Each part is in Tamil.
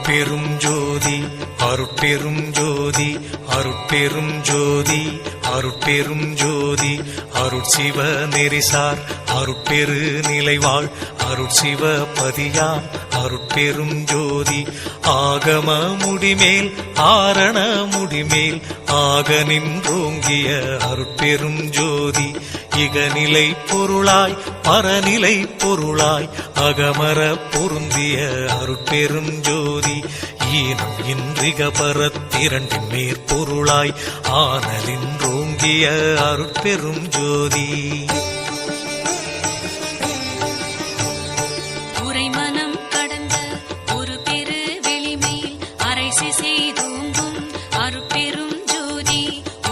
அருட்பெரும் ஜோதி அருட்பெரும் ஜோதி அருட்பெரும் ஜோதி அருட்பெரும் ஜோதி அருட்சிவ நெறிசார் அருட்பெரு நிலைவாழ் அருட்சிவ பதியாம் அருட்பெரும் ஜோதி ஆகம முடிமேல் ஆரண முடிமேல் ஆக நின்றோங்கிய அருட்பெரும் ஜோதி இகநிலை பொருளாய் பரநிலை பொருளாய் அகமர பொருந்திய அருட்பெரும் ஜோதி ஈனம் இன்றிக பரத்திரண்டின் மேற்பொருளாய் ஆனலின்றோங்கிய அருட்பெரும் ஜோதி உரைமனம் கடந்த ஒரு பெரு வெளிமையில் அரைசி செய்தோங்கும் அருட்பெரும் ஜோதி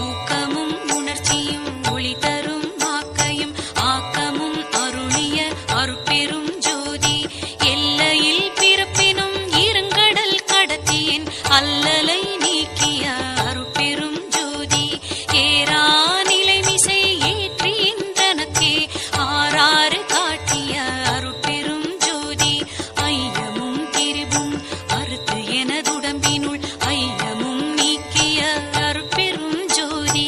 ஊக்கமும் உணர்ச்சியும் ஒளி தரும் வாக்கையும் ஆக்கமும் அருளிய அருட்பெரும் ஜோதி எல்லையில் பிறப்பினும் இருங்கடல் கடத்தியின் அல்லலை நீக்கிய அருட்பெரும் ஜோதி ஏரா நிலைமிசை ஏற்றின்றனக்கே ஆறாறு காட்டிய அருட்பெரும் ஜோதி ஐயமும் திரிவும் அறுத்து எனதுடம்பினுள் ஐயமும் நீக்கிய அருட்பெரும் ஜோதி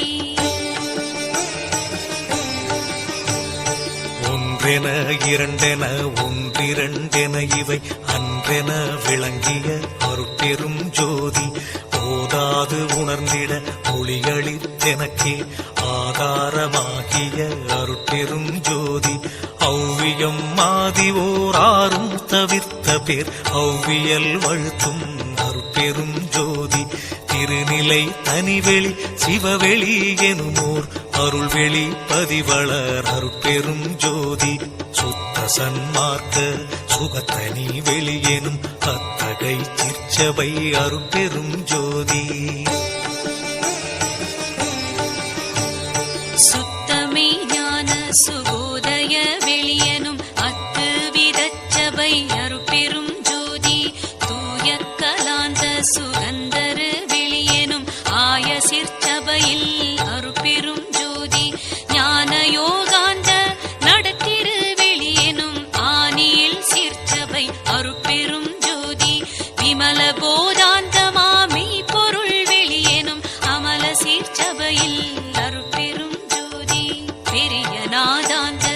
ஒன்றென இரண்டென ஒன்றிரண்டென இவை அன்றென விளங்கிய அருட்பெரும் ஜோதி ஓதாது உணர்ந்திட ஒளிகளித்தெனக்கே ஆதாரமாகிய அருட்பெரும் ஜோதி ஔவியம் மாதிவோராரும் தவிர்த்த பேர் ஔவியல் வழுத்தும் அருட்பெரும் ஜோதி திருநிலை தனிவெளி சிவவெளி எனுமோர் அருள்வெளி பதிவளர் அருட்பெரும் ஜோதி சுத்த சன்மார்க்க சுகத்தனி வெளியெனும் அத்தகை சிற்சபை அருட்பெரும் ஜோதி சுத்தமே ஞான சுகோதய வெளியனும் அத்து விதச்சபை அருட்பெரும் ஜோதி தூய கலாந்த சுகந்தரு வெளியனும் ஆய சிற்சபையில் அருட்பெரும் ஜோதி ஞான யோகாந்த நடத்திரு வெளியனும் ஆனியில் சிற்சபை அருட்பெரும் ஜோதி விமல போதாந்தமாமி பொருள் வெளியனும் அமல சிற்சபையில் அருட்பெரும் ஜோதி பெரிய நாதாந்த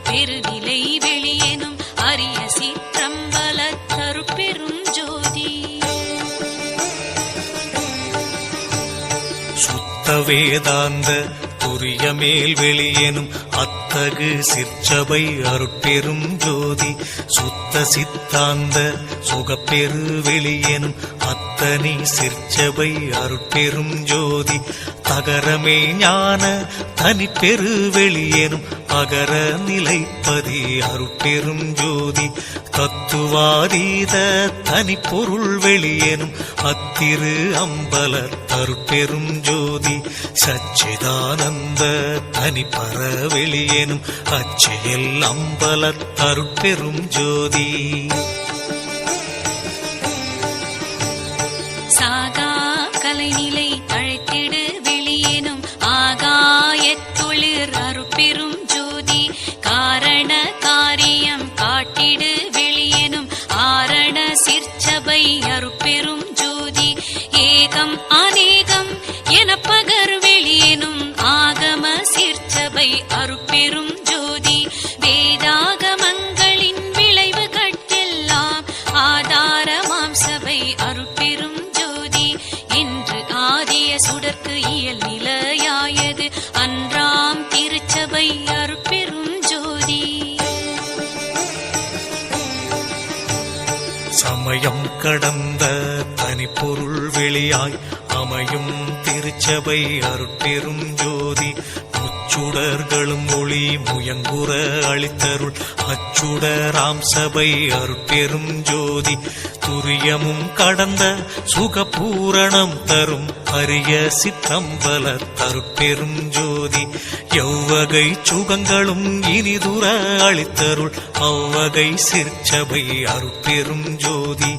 பெருநிலை வெளியனும் அரிய சிற்றம்பல அருட்பெரும் ஜோதி சுத்த வேதாந்த துரிய மேல் வெளியெனும் அத்தகு சிற்சபை அருட்பெரும் ஜோதி சுத்த சித்தாந்த சுகப்பெரு வெளியெனும் அத்தனி சிற்சபை அருட்பெரும் ஜோதி தகரமே ஞான தனிப்பெரு வெளியெனும் அகர நிலைப்பதி அருட்பெரும் ஜோதி தத்துவாதீத தனிப்பொருள் வெளியெனும் அத்திரு அம்பல அருட்பெரும் ஜோதி சச்சிதானந்த தனிப்பர வெளியெனும் அச்செயல் அம்பல அருட்பெரும் ஜோதி சாகா கலைநிலை அழைத்திடு வெளியேனும் ஆகாயத்தொழிற் அருட்பெரும் ஜோதி காரண காரியம் காட்டிடு வெளியேனும் ஆரண சிற்சபை அருட்பெரும் ஜோதி ஏகம் அநேகம் என பகர் வெளியேனும் ஆகம சிற்சபை அருட்பெரும் ஜோதி வேதாகமங்களின் விளைவு கட்டெல்லாம் ஆதாரமாம் சபை அருட்பெரும் ஜோதி என்று ஆதிய சுடர்க்கு இயல் நிலையாயது அன்றாம் திருச்சபை அருட்பெரும் ஜோதி சமயம் கடந்த தனிப்பொருள் வெளியாய் அமையும் திருச்சபை அருட்பெரும் ஜோதி முச்சுடர்களும் ஒளி முயங்குற அளித்தருள் அச்சுடராம் சபை அருட்பெரும் ஜோதி துரியமும் கடந்த சுகபூரணம் தரும் அரிய சிற்றம்பல அருட்பெரும் ஜோதி எவ்வகை சுகங்களும் இனிதுர அளித்தருள் அவ்வகை சிற்சபை அருட்பெரும் ஜோதி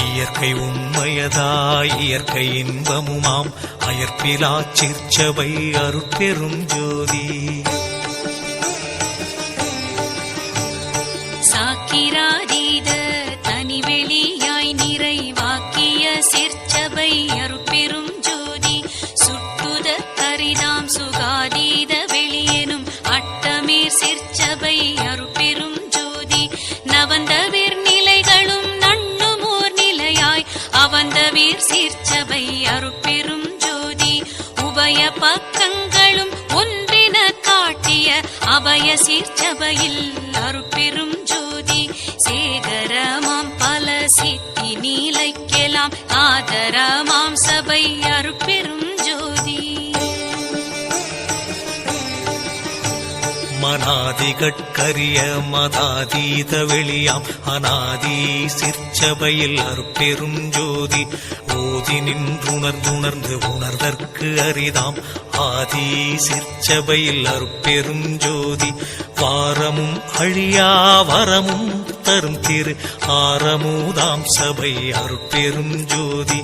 இயற்கை உண்மையதாய் இயற்கை இன்பமுமாம் அயற்பிலா சிற்சபை அருட்பெரும் ஜோதி சாக்கிராதீத தனிவெளியாய் நிறைவாக்கிய சுகாதீத வெளியெனும் அட்டமீர் சிற்சபை அருட்பெரும் ஜோதி நவந்தவீர் நிலைகளும் நண்ணுமோர் நிலையாய் அவந்தவீர் சீர்ச்சபை அருட்பெரும் ஜோதி உபய பக்கங்களும் ஒன்றின காட்டிய அபய சீர்ச்சபையில் அருட்பெரும் ஜோதி சேகரமாம் பல சித்தி நீலைக்கெல்லாம் ஆதரமாம் சபை அருட்பெரும் ஜோதி மனாதிகட்கரிய மதாதீத வெளியாம் அநாதி சிற்சபையில் அருட்பெரும் ஜோதி ஓதி நின்றுணர்ந்துணர்ந்து உணர்தற்கு அரிதாம் ஆதி சிற்சபையில் அருட்பெரும் ஜோதி வாரமும் அழியா வரமும் தரும் திரு ஆரமுதாம் சபை அருட்பெரும் ஜோதி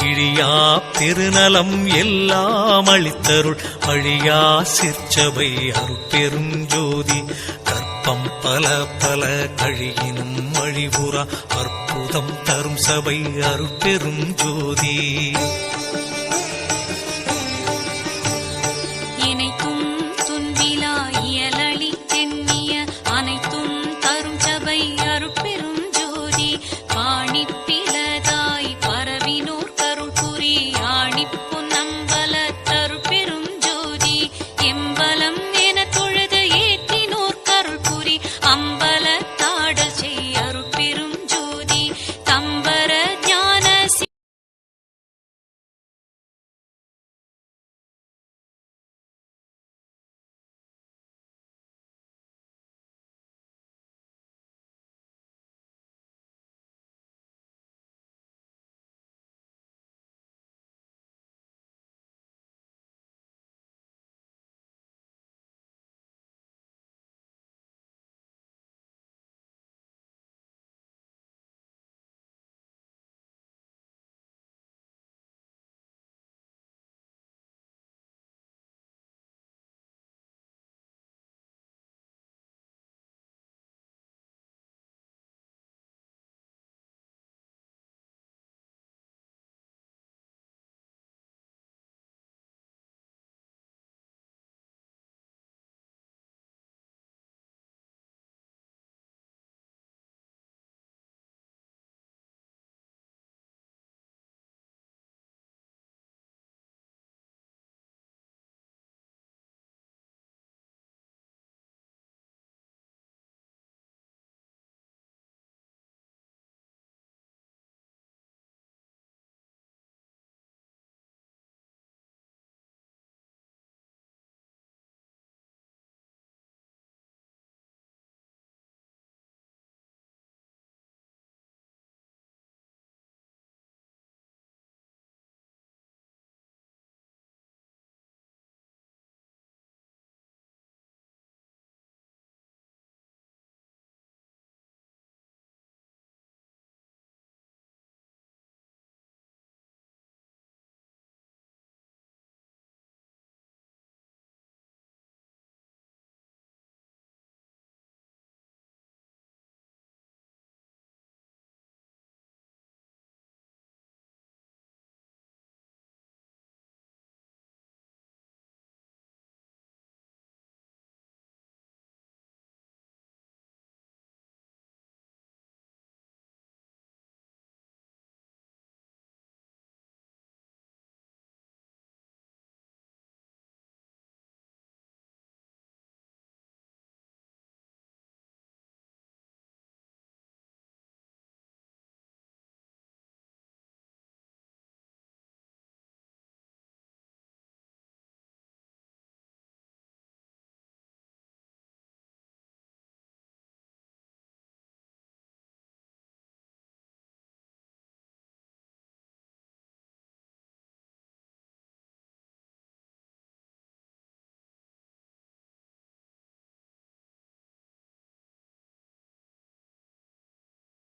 இழியா பெருநலம் எல்லாம் அளித்தருள் அழியா சிற்சபை அருட்பெரும் ஜோதி கற்பம் பல பல கழியினும் அழிவுறா அற்புதம் தரும் சபை அருட்பெரும் ஜோதி இணைத்தும் துன்பிலா இயலளி தென்னிய அனைத்தும் தரும் சபை அருட்பெரும் ஜோதி பாணிப்பிலதாய் பரவினோர் கருள் புரி ஆணிப்பு நம்பல தருட்பெரும் ஜோதி எம்பலம் என தொழுது ஏற்றினோர் கருள் புரி அம்பல